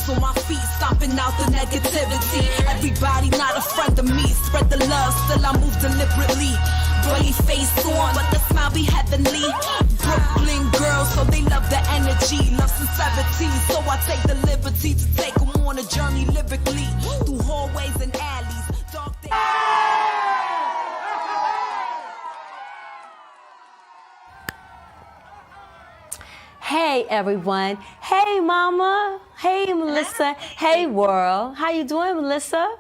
toes on my feet, stomping out the negativity. Everybody not a friend of me. Spread the love, still I move deliberately. Bloody face on, but the smile be heavenly. Brooklyn girls, so they love the energy, love sincerity. So I take the liberty to take them on a journey lyrically through hallways and alleys, dark days. Hey everyone. Hey mama. Hey Melissa. Hey world. How you doing, Melissa?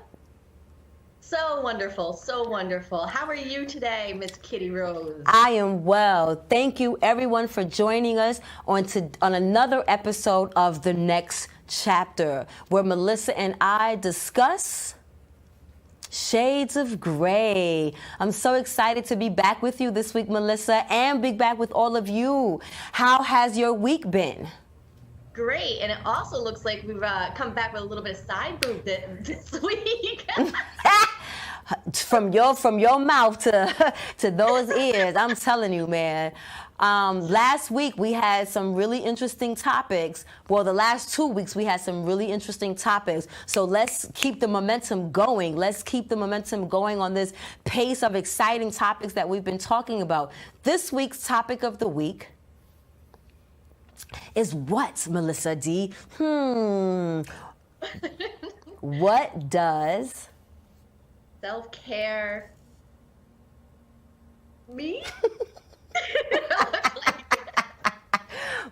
So wonderful, so wonderful. How are you today, Miss Kitty Rose? I am well. Thank you everyone for joining us on another episode of The Next Chapter, where Melissa and I discuss shades of gray. I'm so excited to be back with you this week, Melissa, and be back with all of you. How has your week been? Great, and it also looks like we've come back with a little bit of side boob this week. From your mouth to those ears, I'm telling you, man. Last week we had some really interesting topics. Well, the last 2 weeks we had some really interesting topics. So let's keep the momentum going. Let's keep the momentum going on this pace of exciting topics that we've been talking about. This week's topic of the week is what, Melissa D? What does self-care mean?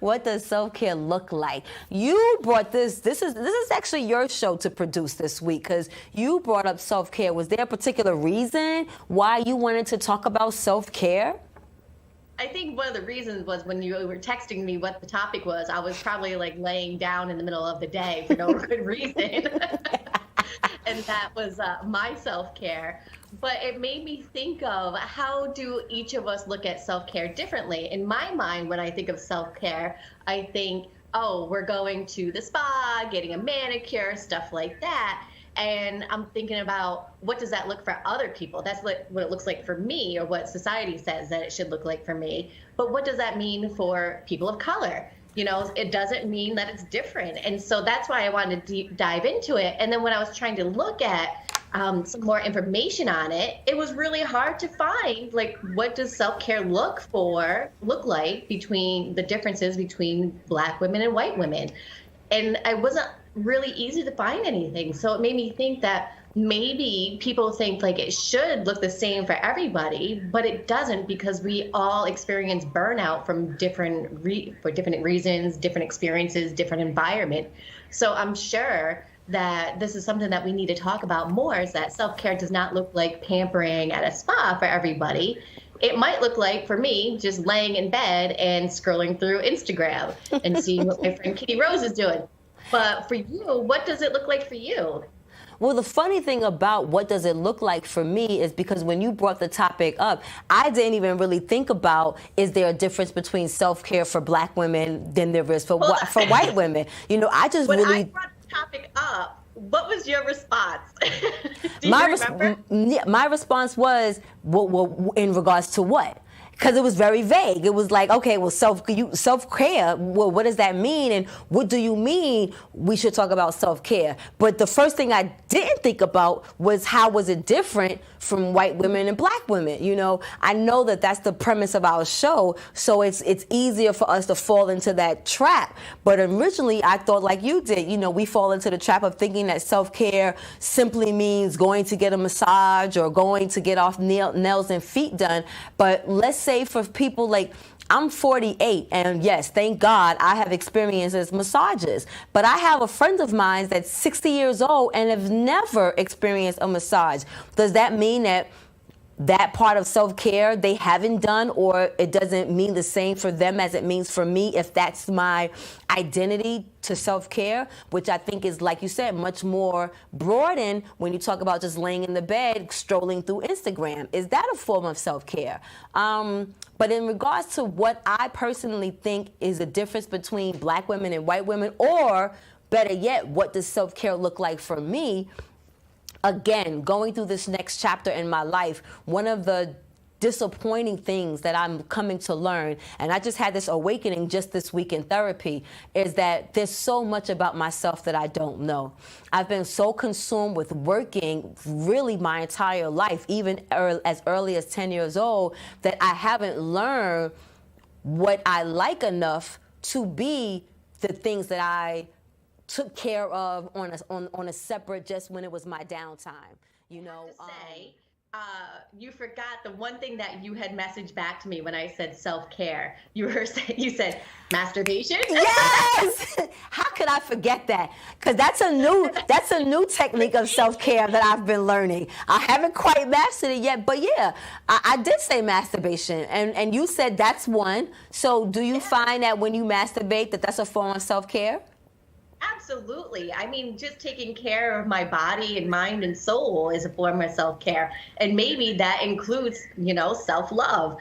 What does self-care look like? You brought this is actually your show to produce this week, because you brought up self-care. Was there a particular reason why you wanted to talk about self-care? I think one of the reasons was when you were texting me what the topic was, I was probably like laying down in the middle of the day for no good reason. And that was my self-care. But it made me think of, how do each of us look at self-care differently? In my mind, when I think of self-care, I think, oh, we're going to the spa, getting a manicure, stuff like that. And I'm thinking about, what does that look for other people? That's what it looks like for me, or what society says that it should look like for me. But what does that mean for people of color? You know, it doesn't mean that it's different. And so that's why I wanted to deep dive into it. And then when I was trying to look at some more information on it, it was really hard to find, like, what does self-care look like between the differences between Black women and white women. And it wasn't really easy to find anything. So it made me think that maybe people think like it should look the same for everybody, but it doesn't, because we all experience burnout from for different reasons, different experiences, different environment. So I'm sure that this is something that we need to talk about more, is that self-care does not look like pampering at a spa for everybody. It might look like, for me, just laying in bed and scrolling through Instagram and seeing what my friend Kitty Rose is doing. But for you, what does it look like for you? Well, the funny thing about what does it look like for me is, because when you brought the topic up, I didn't even really think about, is there a difference between self-care for Black women than there is for white women? You know, I just when really... I brought the topic up, what was your response? Do you remember? My response was, well, in regards to what? Because it was very vague. It was like, okay, well, self-care, well, what does that mean? And what do you mean we should talk about self-care? But the first thing I didn't think about was, how was it different from white women and Black women? You know, I know that that's the premise of our show, so it's easier for us to fall into that trap. But originally, I thought like you did. You know, we fall into the trap of thinking that self-care simply means going to get a massage or going to get off nails and feet done. But let's say for people like, I'm 48, and yes, thank God I have experience as massages. But I have a friend of mine that's 60 years old and have never experienced a massage. Does that mean that part of self-care they haven't done, or it doesn't mean the same for them as it means for me, if that's my identity to self-care, which I think is, like you said, much more broadened when you talk about just laying in the bed, strolling through Instagram. Is that a form of self-care? But in regards to what I personally think is the difference between Black women and white women, or better yet, what does self-care look like for me? Again, going through this next chapter in my life, one of the disappointing things that I'm coming to learn, and I just had this awakening just this week in therapy, is that there's so much about myself that I don't know. I've been so consumed with working really my entire life, even as early as 10 years old, that I haven't learned what I like enough to be the things that I took care of on a separate, just when it was my downtime. You know, you forgot the one thing that you had messaged back to me when I said self-care. You said masturbation. Yes. How could I forget that? Because that's a new technique of self-care that I've been learning. I haven't quite mastered it yet, but yeah, I did say masturbation, and you said that's one. So do you find that when you masturbate that's a form of self-care? Absolutely. I mean, just taking care of my body and mind and soul is a form of self-care. And maybe that includes, self-love,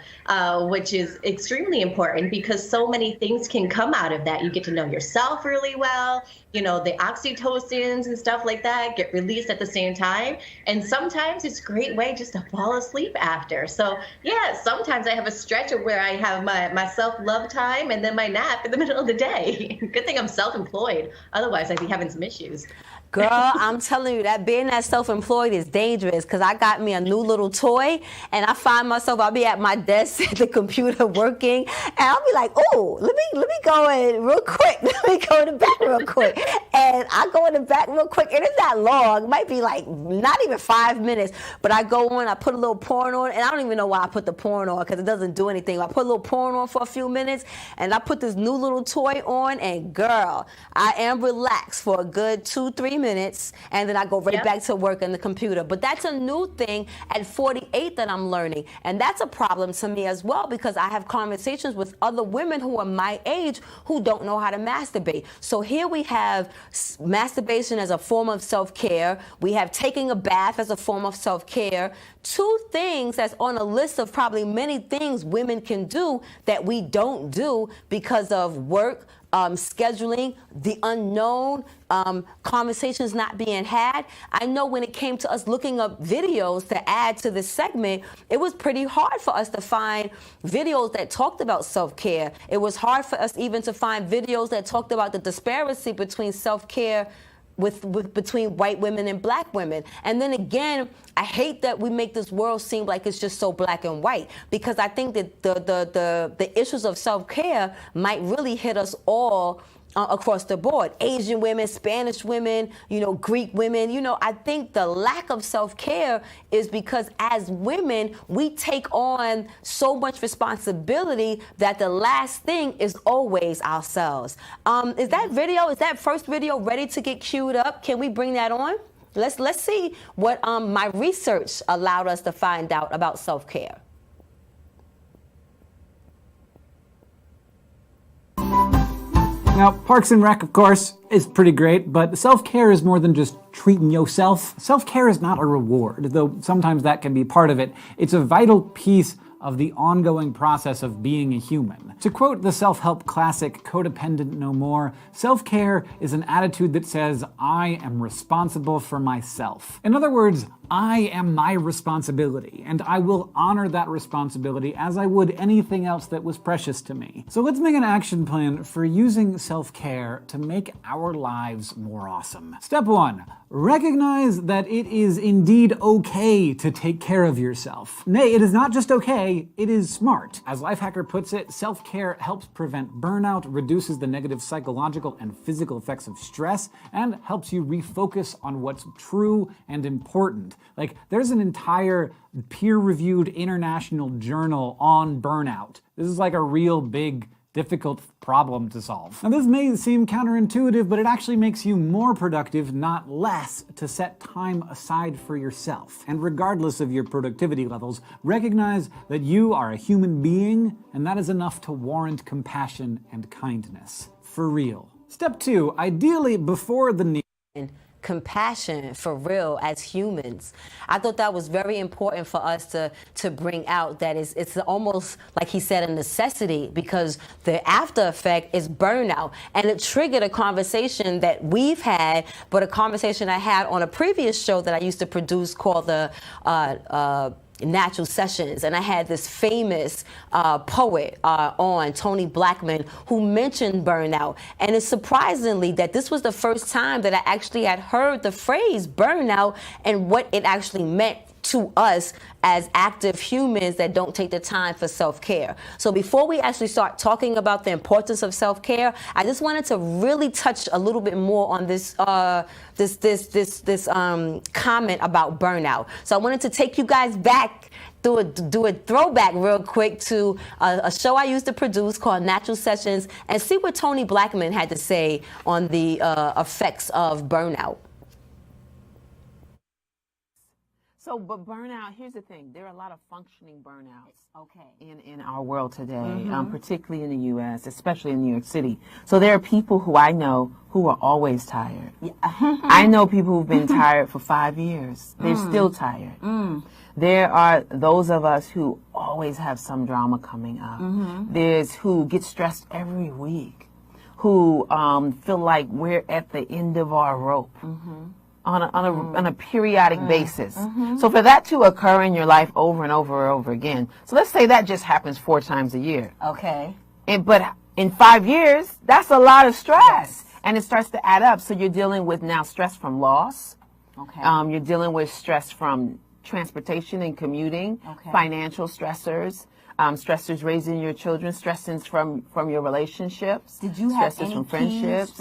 which is extremely important because so many things can come out of that. You get to know yourself really well. The oxytocins and stuff like that get released at the same time. And sometimes it's a great way just to fall asleep after. So yeah, sometimes I have a stretch of where I have my self-love time and then my nap in the middle of the day. Good thing I'm self-employed. Otherwise, I'd be having some issues. Girl, I'm telling you that being that self-employed is dangerous, because I got me a new little toy, and I find myself, I'll be at my desk at the computer working, and I'll be like, oh, let me go in real quick. Let me go in the back real quick. And I go in the back real quick, and it's not long. It might be like not even 5 minutes, but I go on, I put a little porn on, and I don't even know why I put the porn on, because it doesn't do anything. I put a little porn on for a few minutes, and I put this new little toy on, and girl, I am relaxed for a good 2-3 minutes, and then I go right back to work on the computer. But that's a new thing at 48 that I'm learning, and that's a problem to me as well, because I have conversations with other women who are my age who don't know how to masturbate. So here we have masturbation as a form of self-care. We have taking a bath as a form of self-care. Two things that's on a list of probably many things women can do that we don't do because of work, scheduling, the unknown, conversations not being had. I know when it came to us looking up videos to add to this segment, it was pretty hard for us to find videos that talked about self-care. It was hard for us even to find videos that talked about the disparity between self-care between white women and black women. And then again, I hate that we make this world seem like it's just so black and white, because I think that the issues of self-care might really hit us all across the board. Asian women, Spanish women, Greek women. I think the lack of self-care is because as women, we take on so much responsibility that the last thing is always ourselves. Is that first video ready to get queued up? Can we bring that on? Let's see what my research allowed us to find out about self-care. Now, Parks and Rec, of course, is pretty great, but self-care is more than just treating yourself. Self-care is not a reward, though sometimes that can be part of it. It's a vital piece of the ongoing process of being a human. To quote the self-help classic Codependent No More, self-care is an attitude that says, I am responsible for myself. In other words, I am my responsibility, and I will honor that responsibility as I would anything else that was precious to me. So let's make an action plan for using self-care to make our lives more awesome. Step 1. Recognize that it is indeed okay to take care of yourself. Nay, it is not just okay, it is smart. As Lifehacker puts it, self-care helps prevent burnout, reduces the negative psychological and physical effects of stress, and helps you refocus on what's true and important. Like, there's an entire peer-reviewed international journal on burnout. This is like a real big, difficult problem to solve. Now, this may seem counterintuitive, but it actually makes you more productive, not less, to set time aside for yourself. And regardless of your productivity levels, recognize that you are a human being, and that is enough to warrant compassion and kindness. For real. Step 2, ideally before the need. Compassion for real as humans. I thought that was very important for us to bring out, that it's almost like he said a necessity, because the after effect is burnout. And it triggered a conversation that we've had, but a conversation I had on a previous show that I used to produce called the Natural Sessions, and I had this famous poet on, Tony Blackman, who mentioned burnout. And it's surprisingly that this was the first time that I actually had heard the phrase burnout and what it actually meant to us as active humans that don't take the time for self-care. So before we actually start talking about the importance of self-care, I just wanted to really touch a little bit more on this comment about burnout. So I wanted to take you guys back, do a throwback real quick to a show I used to produce called Natural Sessions, and see what Tony Blackman had to say on the effects of burnout. So, but burnout, here's the thing. There are a lot of functioning burnouts in our world today, particularly in the U.S., especially in New York City. So there are people who I know who are always tired. Yeah. I know people who've been tired for 5 years. They're still tired. There are those of us who always have some drama coming up. There's who get stressed every week, who feel like we're at the end of our rope. On a periodic basis. So for that to occur in your life over and over and over again, so let's say that just happens 4 times a year. Okay. But in 5 years, that's a lot of stress. And it starts to add up. So you're dealing with now stress from loss. Okay. You're dealing with stress from transportation and commuting, financial stressors, stressors raising your children, stressors from your relationships. Did you have stressors any from friendships?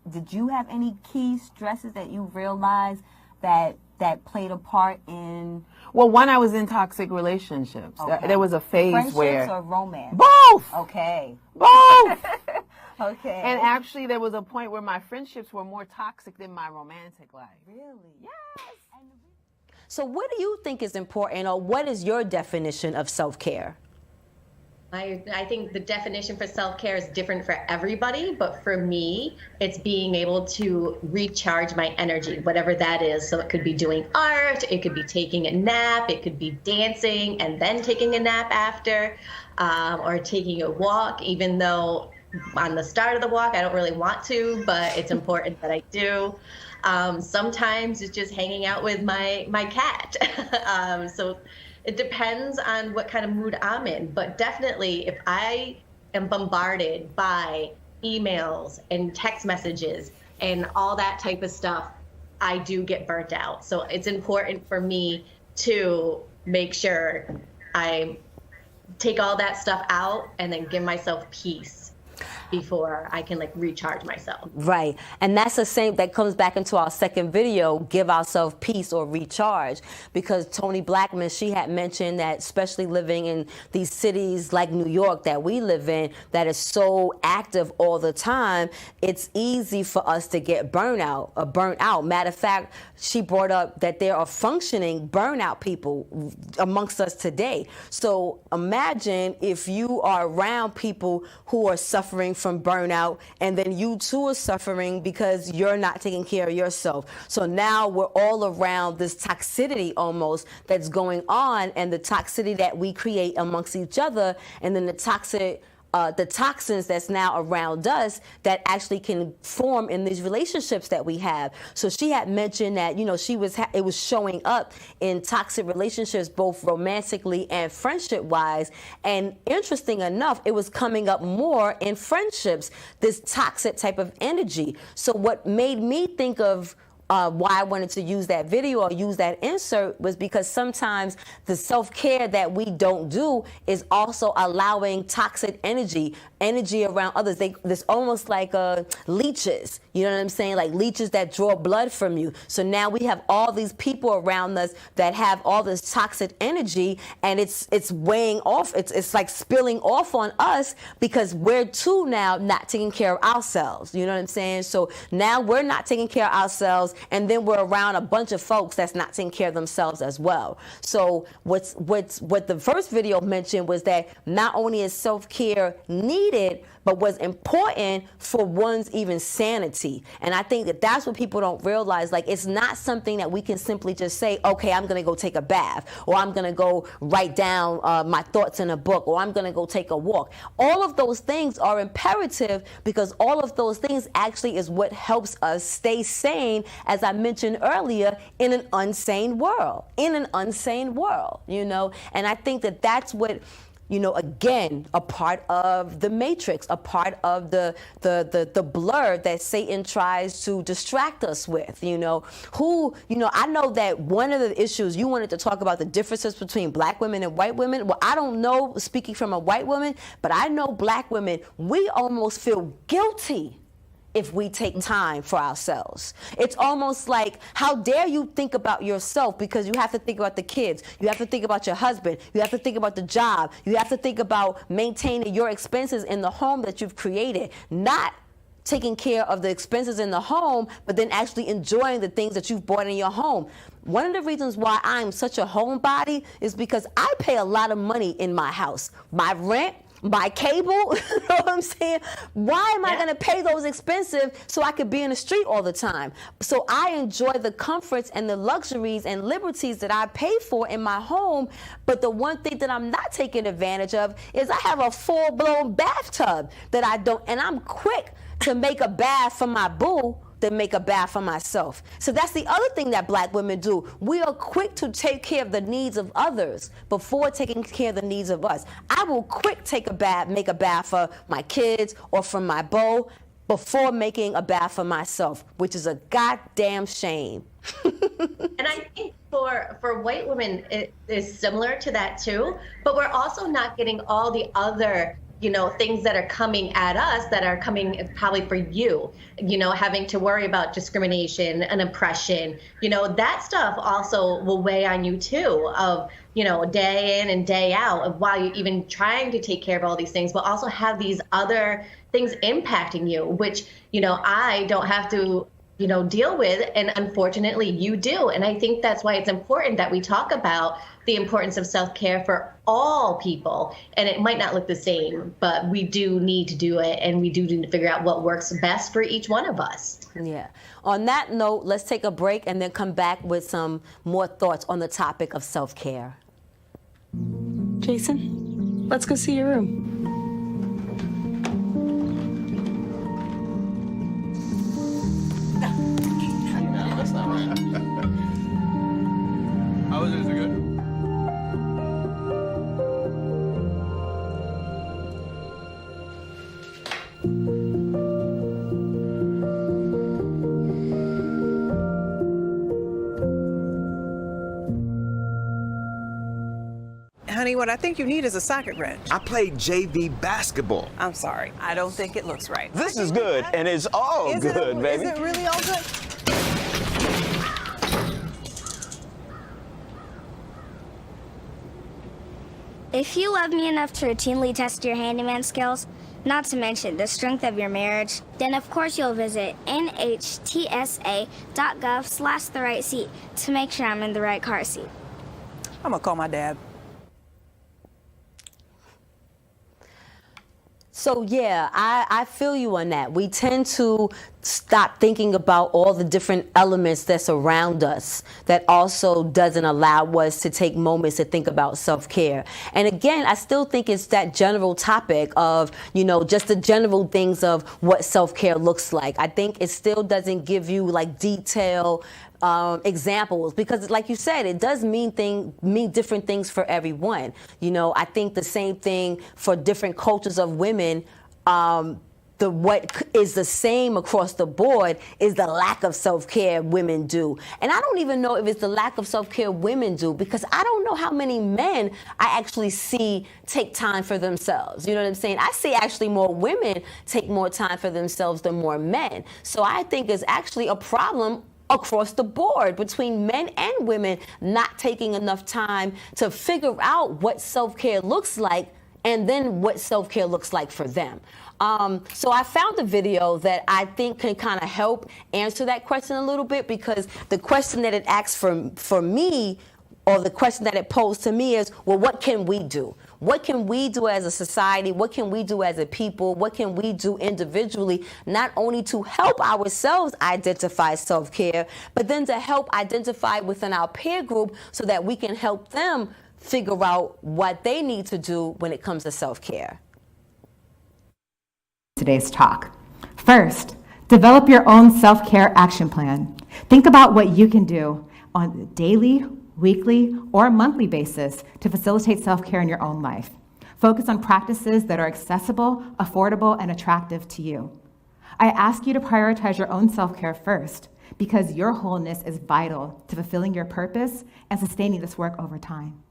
Did you have any key stresses that you realized that played a part in? Well, when I was in toxic relationships, there was a phase Friendships or romance? Both. Okay. Both. Okay. And actually, there was a point where my friendships were more toxic than my romantic life. Really? Yes. So what do you think is important, or what is your definition of self-care? I think the definition for self-care is different for everybody, but for me, it's being able to recharge my energy, whatever that is. So it could be doing art, it could be taking a nap, it could be dancing and then taking a nap after, or taking a walk, even though on the start of the walk, I don't really want to, but it's important that I do. Sometimes it's just hanging out with my cat. So it depends on what kind of mood I'm in, but definitely if I am bombarded by emails and text messages and all that type of stuff, I do get burnt out. So it's important for me to make sure I take all that stuff out and then give myself peace before I can recharge myself. Right. And that's the same, that comes back into our second video, give ourselves peace or recharge, because Tony Blackman, she had mentioned that especially living in these cities like New York that we live in, that is so active all the time, it's easy for us to get burnt out. Matter of fact, she brought up that there are functioning burnout people amongst us today. So imagine if you are around people who are suffering from burnout, and then you too are suffering because you're not taking care of yourself. So now we're all around this toxicity almost that's going on, and the toxicity that we create amongst each other, and then the toxins that's now around us that actually can form in these relationships that we have. So she had mentioned that, it was showing up in toxic relationships, both romantically and friendship wise. And interesting enough, it was coming up more in friendships, this toxic type of energy. So what made me think of why I wanted to use that video or use that insert was because sometimes the self-care that we don't do is also allowing toxic energy around others. There's almost like leeches, you know what I'm saying? Like leeches that draw blood from you. So now we have all these people around us that have all this toxic energy, and it's weighing off. It's like spilling off on us because we're too now not taking care of ourselves. You know what I'm saying? So now we're not taking care of ourselves, and then we're around a bunch of folks that's not taking care of themselves as well. So what the first video mentioned was that not only is self-care needed, but was important for one's even sanity. And I think that that's what people don't realize. Like, it's not something that we can simply just say, okay, I'm going to go take a bath, or I'm going to go write down my thoughts in a book, or I'm going to go take a walk. All of those things are imperative, because all of those things actually is what helps us stay sane, as I mentioned earlier, in an unsane world. You know, and I think that that's what, you know, again, a part of the matrix, a part of the blur that Satan tries to distract us with, you know. I know that one of the issues you wanted to talk about, the differences between black women and white women. Well, I don't know, speaking from a white woman, but I know black women, we almost feel guilty if we take time for ourselves. It's almost like, how dare you think about yourself, because you have to think about the kids, you have to think about your husband, you have to think about the job, you have to think about maintaining your expenses in the home that you've created, not taking care of the expenses in the home, but then actually enjoying the things that you've bought in your home. One of the reasons why I'm such a homebody is because I pay a lot of money in my house. My rent, my cable, you know what I'm saying? Why am I going to pay those expensive so I could be in the street all the time? So I enjoy the comforts and the luxuries and liberties that I pay for in my home. But the one thing that I'm not taking advantage of is I have a full-blown bathtub that I don't, and I'm quick to make a bath for my boo than make a bath for myself. So that's the other thing that black women do. We are quick to take care of the needs of others before taking care of the needs of us. I will quick take a bath, make a bath for my kids or for my beau before making a bath for myself, which is a goddamn shame. And I think for white women, it is similar to that too, but we're also not getting all the other, you know, things that are coming at us that are coming probably for you, you know, having to worry about discrimination and oppression, you know, that stuff also will weigh on you too, of, you know, day in and day out, of while you're even trying to take care of all these things, but also have these other things impacting you, which, you know, I don't have to, you know, deal with, and unfortunately you do. And I think that's why it's important that we talk about the importance of self-care for all people. And it might not look the same, but we do need to do it, and we do need to figure out what works best for each one of us. Yeah. On that note, let's take a break and then come back with some more thoughts on the topic of self-care. Jason, let's go see your room. No, that's not right. How was it? Is it good? Honey, what I think you need is a socket wrench. I played JV basketball. I'm sorry, I don't think it looks right. This is good, and it's all good, baby. Is it really all good? If you love me enough to routinely test your handyman skills, not to mention the strength of your marriage, then of course you'll visit nhtsa.gov/the-right-seat to make sure I'm in the right car seat. I'm gonna call my dad. So yeah, I feel you on that. We tend to stop thinking about all the different elements that's around us that also doesn't allow us to take moments to think about self-care. And again, I still think it's that general topic of, you know, just the general things of what self-care looks like. I think it still doesn't give you like detail examples, because like you said, it does mean different things for everyone. You know, I think the same thing for different cultures of women. What is the same across the board is the lack of self-care women do. And I don't even know if it's the lack of self-care women do, because I don't know how many men I actually see take time for themselves. You know what I'm saying? I see actually more women take more time for themselves than more men. So I think it's actually a problem across the board between men and women not taking enough time to figure out what self-care looks like, and then what self-care looks like for them. So I found a video that I think can kind of help answer that question a little bit, because the question that it asks for me, or the question that it posed to me is, well, what can we do? What can we do as a society? What can we do as a people? What can we do individually, not only to help ourselves identify self-care, but then to help identify within our peer group so that we can help them figure out what they need to do when it comes to self-care. Today's talk. First, develop your own self-care action plan. Think about what you can do on a daily, weekly, or monthly basis to facilitate self-care in your own life. Focus on practices that are accessible, affordable, and attractive to you. I ask you to prioritize your own self-care first because your wholeness is vital to fulfilling your purpose and sustaining this work over time.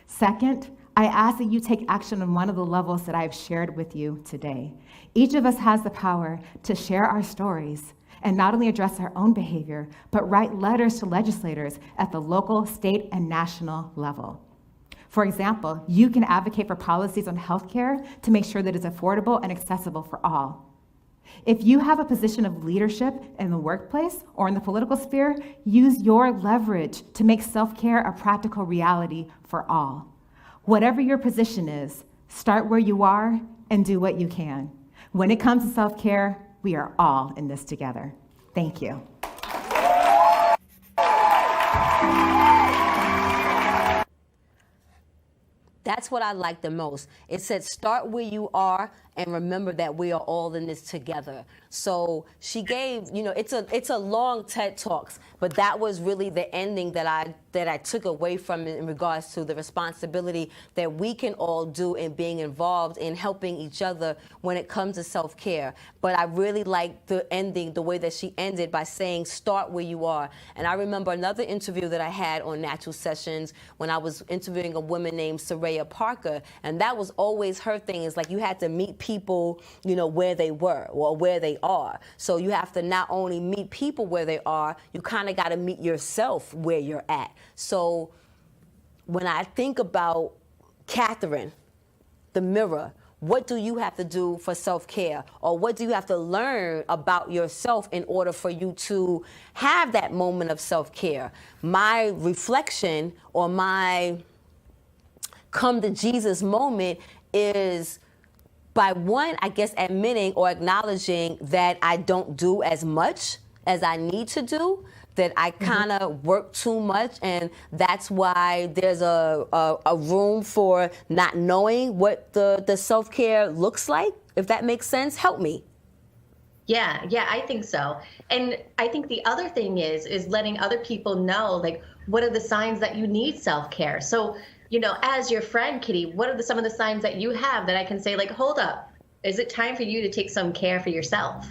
Second, I ask that you take action on one of the levels that I've shared with you today. Each of us has the power to share our stories and not only address our own behavior, but write letters to legislators at the local, state, and national level. For example, you can advocate for policies on healthcare to make sure that it's affordable and accessible for all. If you have a position of leadership in the workplace or in the political sphere, use your leverage to make self-care a practical reality for all. Whatever your position is, start where you are and do what you can. When it comes to self-care, we are all in this together. Thank you. That's what I like the most. It said, start where you are and remember that we are all in this together. So she gave, it's a long TED Talks, but that was really the ending that I took away from it in regards to the responsibility that we can all do in being involved in helping each other when it comes to self-care. But I really like the ending, the way that she ended by saying, start where you are. And I remember another interview that I had on Natural Sessions when I was interviewing a woman named Soraya Parker, and that was always her thing, is like you had to meet people, where they were or where they are. So you have to not only meet people where they are, you kind of got to meet yourself where you're at. So when I think about Catherine, the mirror, what do you have to do for self-care? Or what do you have to learn about yourself in order for you to have that moment of self-care? My reflection or my come to Jesus moment is by one, I guess, admitting or acknowledging that I don't do as much as I need to do, that I kind of work too much, and that's why there's a room for not knowing what the self-care looks like, if that makes sense. Help me. Yeah, I think so. And I think the other thing is letting other people know, like, what are the signs that you need self-care? So, as your friend, Kitty, what are some of the signs that you have that I can say, like, hold up, is it time for you to take some care for yourself?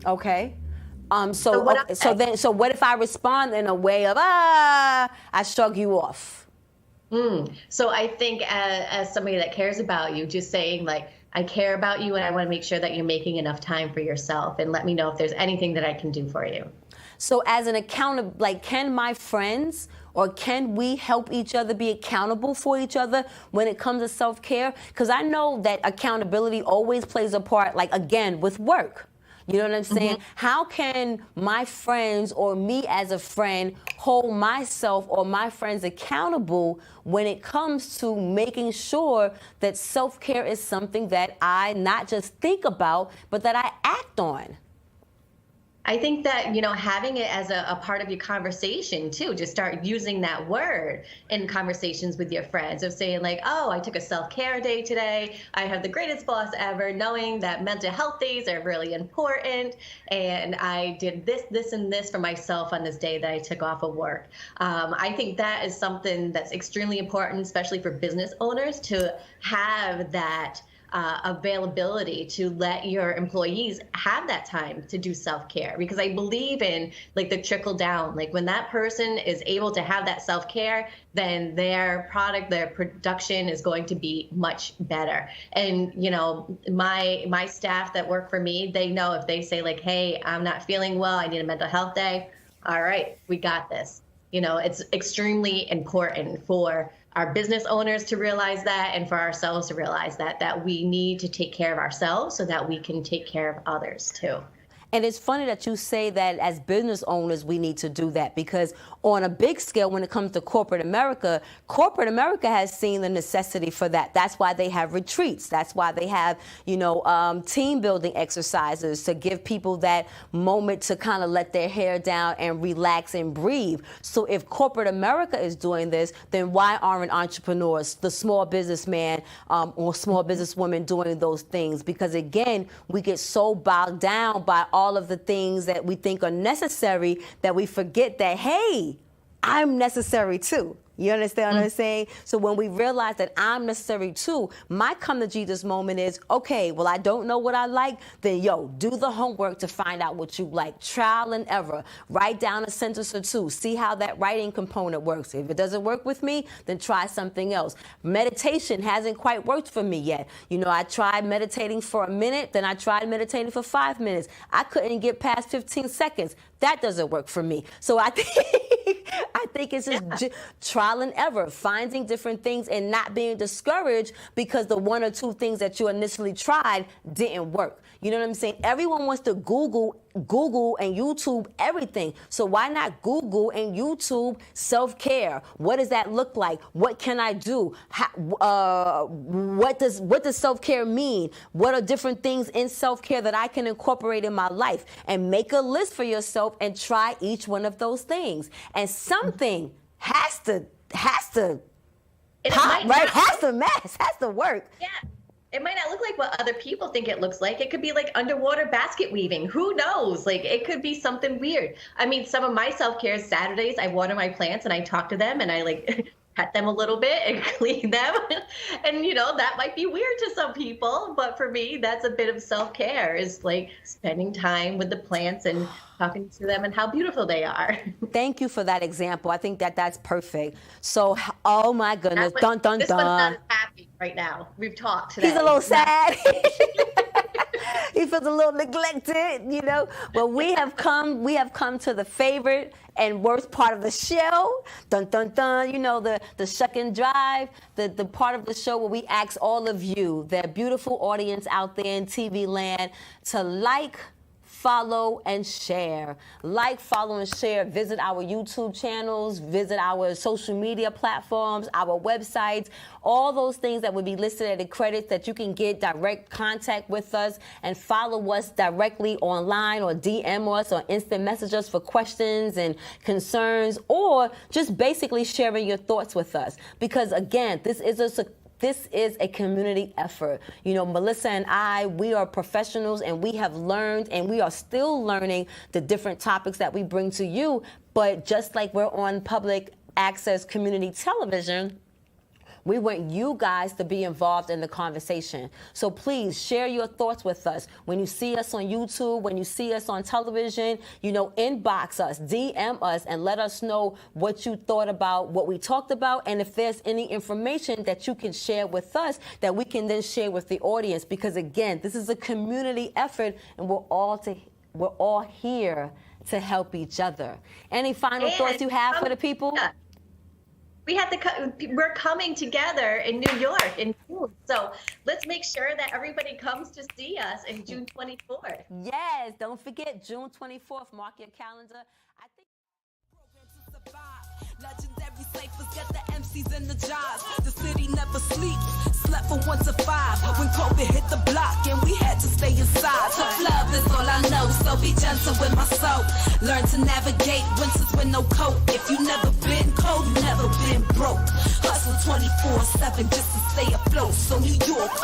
Okay. So what if I respond in a way of, I shrug you off? So I think as somebody that cares about you, just saying, like, I care about you and I want to make sure that you're making enough time for yourself, and let me know if there's anything that I can do for you. So as an can my friends or can we help each other be accountable for each other when it comes to self-care? Because I know that accountability always plays a part, like, again, with work. You know what I'm saying? How can my friends or me as a friend hold myself or my friends accountable when it comes to making sure that self-care is something that I not just think about, but that I act on? I think that, having it as a part of your conversation too, just start using that word in conversations with your friends of saying, like, oh, I took a self-care day today. I have the greatest boss ever, knowing that mental health days are really important. And I did this, and this for myself on this day that I took off of work. I think that is something that's extremely important, especially for business owners, to have that availability to let your employees have that time to do self-care, because I believe in, like, the trickle down. Like, when that person is able to have that self-care, then their production is going to be much better. And my staff that work for me, they know if they say, like, hey, I'm not feeling well, I need a mental health day, all right, we got this. It's extremely important for our business owners to realize that, and for ourselves to realize that we need to take care of ourselves so that we can take care of others too. And it's funny that you say that as business owners, we need to do that, because on a big scale, when it comes to corporate America has seen the necessity for that. That's why they have retreats. That's why they have, team building exercises to give people that moment to kind of let their hair down and relax and breathe. So if corporate America is doing this, then why aren't entrepreneurs, the small businessman or small businesswoman doing those things? Because again, we get so bogged down by all of the things that we think are necessary that we forget that, hey, I'm necessary too. You understand what I'm saying? So when we realize that I'm necessary too, my come to Jesus moment is, okay, well, I don't know what I like, then do the homework to find out what you like. Trial and error. Write down a sentence or two. See how that writing component works. If it doesn't work with me, then try something else. Meditation hasn't quite worked for me yet. I tried meditating for a minute, then I tried meditating for 5 minutes. I couldn't get past 15 seconds. That doesn't work for me. So I think it's just trial and error, finding different things and not being discouraged because the one or two things that you initially tried didn't work. You know what I'm saying? Everyone wants to Google and YouTube everything. So why not Google and YouTube self-care? What does that look like? What can I do? What does self-care mean? What are different things in self-care that I can incorporate in my life? And make a list for yourself and try each one of those things. And something has to pop, right? Has to work. Yeah. It might not look like what other people think it looks like. It could be like underwater basket weaving. Who knows? Like, it could be something weird. I mean, some of my self-care Saturdays, I water my plants and I talk to them and I pet them a little bit and clean them. And, that might be weird to some people. But for me, that's a bit of self-care, is like spending time with the plants and talking to them and how beautiful they are. Thank you for that example. I think that's perfect. So, oh my goodness, This one's not happy right now. We've talked today. He's a little sad. He feels a little neglected, Well, we have come to the favorite and worst part of the show. Dun dun dun. The shuck and drive, the part of the show where we ask all of you, the beautiful audience out there in TV land, to like, follow, and share. Like, follow, and share. Visit our YouTube channels. Visit our social media platforms, our websites, all those things that would be listed at the credits that you can get direct contact with us and follow us directly online or DM us or instant message us for questions and concerns, or just basically sharing your thoughts with us. Because again, this is a community effort. Melissa and I, we are professionals and we have learned and we are still learning the different topics that we bring to you. But just like we're on public access community television, we want you guys to be involved in the conversation. So please share your thoughts with us. When you see us on YouTube, when you see us on television, inbox us, DM us, and let us know what you thought about what we talked about. And if there's any information that you can share with us that we can then share with the audience. Because again, this is a community effort and we're all here to help each other. Any final thoughts you have for the people? Yeah. We're coming together in New York in June. So let's make sure that everybody comes to see us in June 24th. Yes, don't forget June 24th. Mark your calendar. I think legendary ciphers get the MCs in the jobs. The city never sleeps. Slept from 1 to 5 when COVID hit the block and we had to stay inside. Tough love is all I know, so be gentle with my soul. Learn to navigate winters with no coat. If you never been cold, you never been broke. Hustle 24/7 just to stay afloat. So New York,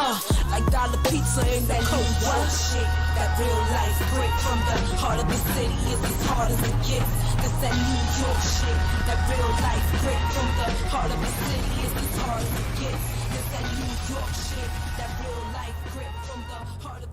like dollar pizza in that cold shit. That real life grit from the heart of the city is as hard as it gets. That's that New York shit. That real life grit from the heart of the city is as hard as it gets. That's that New York shit. That real life grit from the heart of